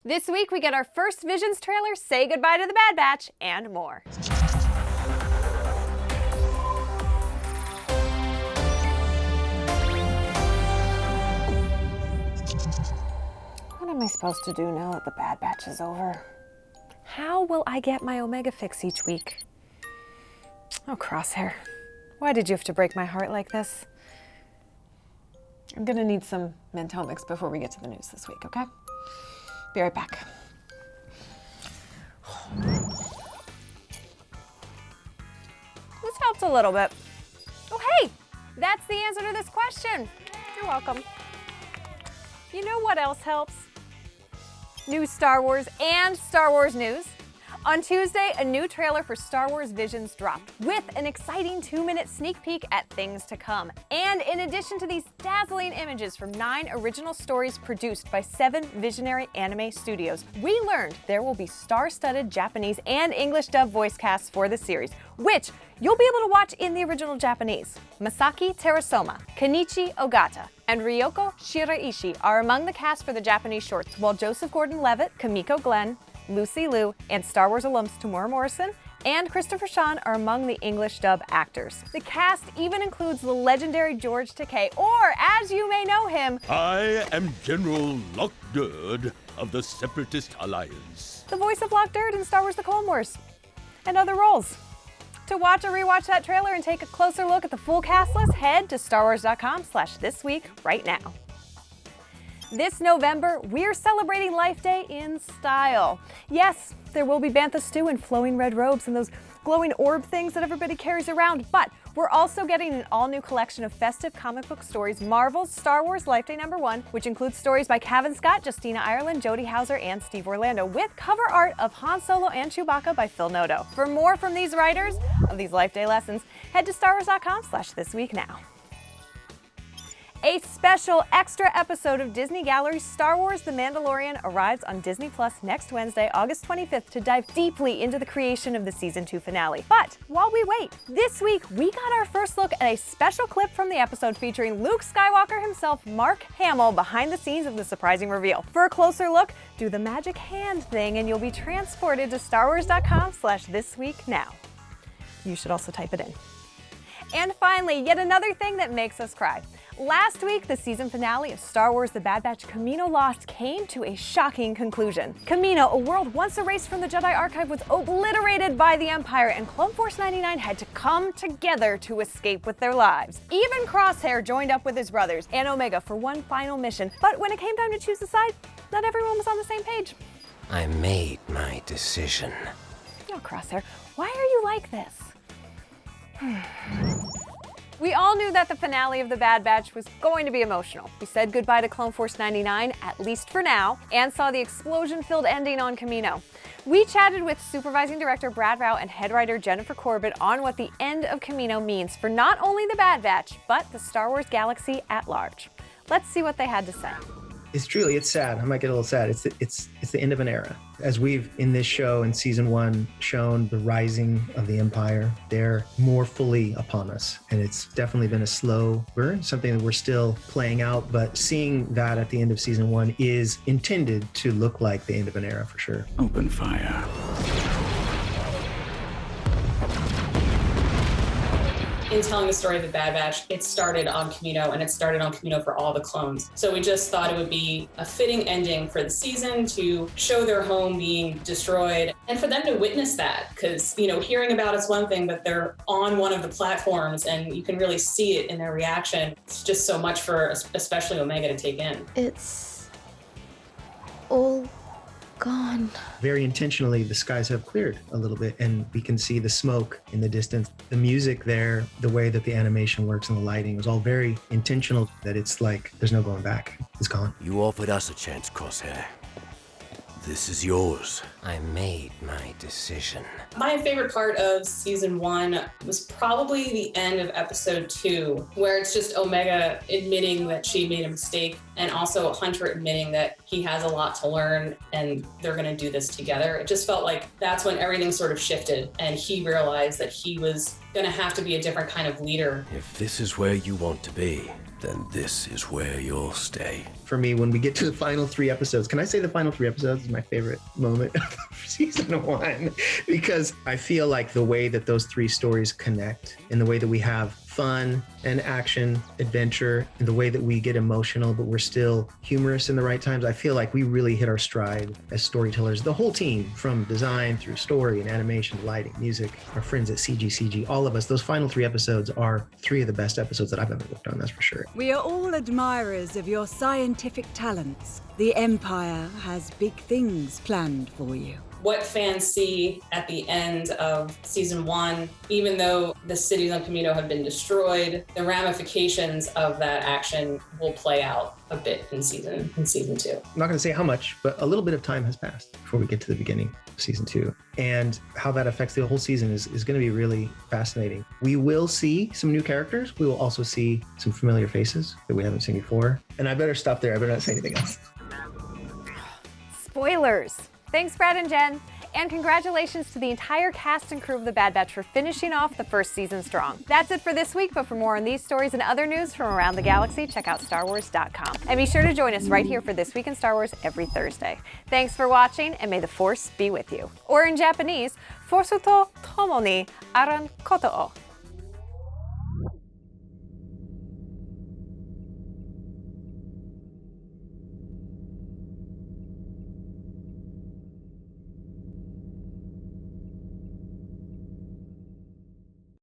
This week we get our first Visions trailer, Say Goodbye to the Bad Batch, and more. What am I supposed to do now that the Bad Batch is over? How will I get my Omega fix each week? Oh, Crosshair, why did you have to break my heart like this? I'm gonna need some mental mix before we get to the news this week, okay? Be right back. This helped a little bit. Oh, hey, that's the answer to this question. You're welcome. You know what else helps? New Star Wars and Star Wars news. On Tuesday, a new trailer for Star Wars Visions dropped with an exciting 2-minute sneak peek at things to come. And in addition to these dazzling images from 9 original stories produced by 7 visionary anime studios, we learned there will be star-studded Japanese and English dub voice casts for the series, which you'll be able to watch in the original Japanese. Masaki Terasoma, Kenichi Ogata, and Ryoko Shiraishi are among the cast for the Japanese shorts, while Joseph Gordon-Levitt, Kamiko Glenn, Lucy Liu, and Star Wars alums Tamora Morrison and Christopher Sean are among the English dub actors. The cast even includes the legendary George Takei, or as you may know him, I am General Lockdurd of the Separatist Alliance, the voice of Lock Durd in Star Wars The Clone Wars, and other roles. To watch or rewatch that trailer and take a closer look at the full cast list, head to starwars.com/thisweek right now. This November, we're celebrating Life Day in style. Yes, there will be bantha stew and flowing red robes and those glowing orb things that everybody carries around, but we're also getting an all-new collection of festive comic book stories, Marvel's Star Wars Life Day #1, which includes stories by Cavan Scott, Justina Ireland, Jody Hauser, and Steve Orlando, with cover art of Han Solo and Chewbacca by Phil Noto. For more from these writers of these Life Day lessons, head to starwars.com/thisweek now. A special extra episode of Disney Gallery's Star Wars The Mandalorian arrives on Disney Plus next Wednesday, August 25th, to dive deeply into the creation of the Season 2 finale. But while we wait, this week we got our first look at a special clip from the episode featuring Luke Skywalker himself, Mark Hamill, behind the scenes of the surprising reveal. For a closer look, do the magic hand thing and you'll be transported to starwars.com/thisweek now. You should also type it in. And finally, yet another thing that makes us cry. Last week, the season finale of Star Wars The Bad Batch Kamino Lost came to a shocking conclusion. Kamino, a world once erased from the Jedi Archive, was obliterated by the Empire, and Clone Force 99 had to come together to escape with their lives. Even Crosshair joined up with his brothers and Omega for one final mission, but when it came time to choose a side, not everyone was on the same page. I made my decision. Oh, Crosshair, why are you like this? We all knew that the finale of The Bad Batch was going to be emotional. We said goodbye to Clone Force 99, at least for now, and saw the explosion-filled ending on Kamino. We chatted with supervising director Brad Rau and head writer Jennifer Corbett on what the end of Kamino means for not only The Bad Batch, but the Star Wars galaxy at large. Let's see what they had to say. It's sad. I might get a little sad. It's the end of an era. As we've in this show in season 1 shown the rising of the Empire, they're more fully upon us. And it's definitely been a slow burn, something that we're still playing out, but seeing that at the end of season 1 is intended to look like the end of an era for sure. Open fire. In telling the story of the Bad Batch, it started on Kamino, and it started on Kamino for all the clones. So we just thought it would be a fitting ending for the season to show their home being destroyed and for them to witness that. Because, hearing about it's one thing, but they're on one of the platforms and you can really see it in their reaction. It's just so much for especially Omega to take in. It's all gone. Very intentionally, the skies have cleared a little bit and we can see the smoke in the distance. The music there, the way that the animation works and the lighting was all very intentional, that it's like there's no going back. It's gone. You offered us a chance, Crosshair. This is yours. I made my decision. My favorite part of season 1 was probably the end of episode 2, where it's just Omega admitting that she made a mistake and also Hunter admitting that he has a lot to learn and they're going to do this together. It just felt like that's when everything sort of shifted and he realized that he was going to have to be a different kind of leader. If this is where you want to be, then this is where you'll stay for me when we get to the final 3 episodes. Can I say the final 3 episodes is my favorite moment of season 1? Because I feel like the way that those 3 stories connect and the way that we have fun and action, adventure, and the way that we get emotional, but we're still humorous in the right times. I feel like we really hit our stride as storytellers. The whole team, from design through story and animation, lighting, music, our friends at CG, all of us, those final 3 episodes are 3 of the best episodes that I've ever worked on, that's for sure. We are all admirers of your scientific talents. The Empire has big things planned for you. What fans see at the end of season 1, even though the cities on Kamino have been destroyed, the ramifications of that action will play out a bit in season 2. I'm not going to say how much, but a little bit of time has passed before we get to the beginning of season 2. And how that affects the whole season is going to be really fascinating. We will see some new characters. We will also see some familiar faces that we haven't seen before. And I better stop there. I better not say anything else. Spoilers. Thanks, Brad and Jen. And congratulations to the entire cast and crew of The Bad Batch for finishing off the first season strong. That's it for this week, but for more on these stories and other news from around the galaxy, check out StarWars.com. And be sure to join us right here for This Week in Star Wars every Thursday. Thanks for watching, and may the Force be with you. Or in Japanese, Forsu to tomo ni aran koto o.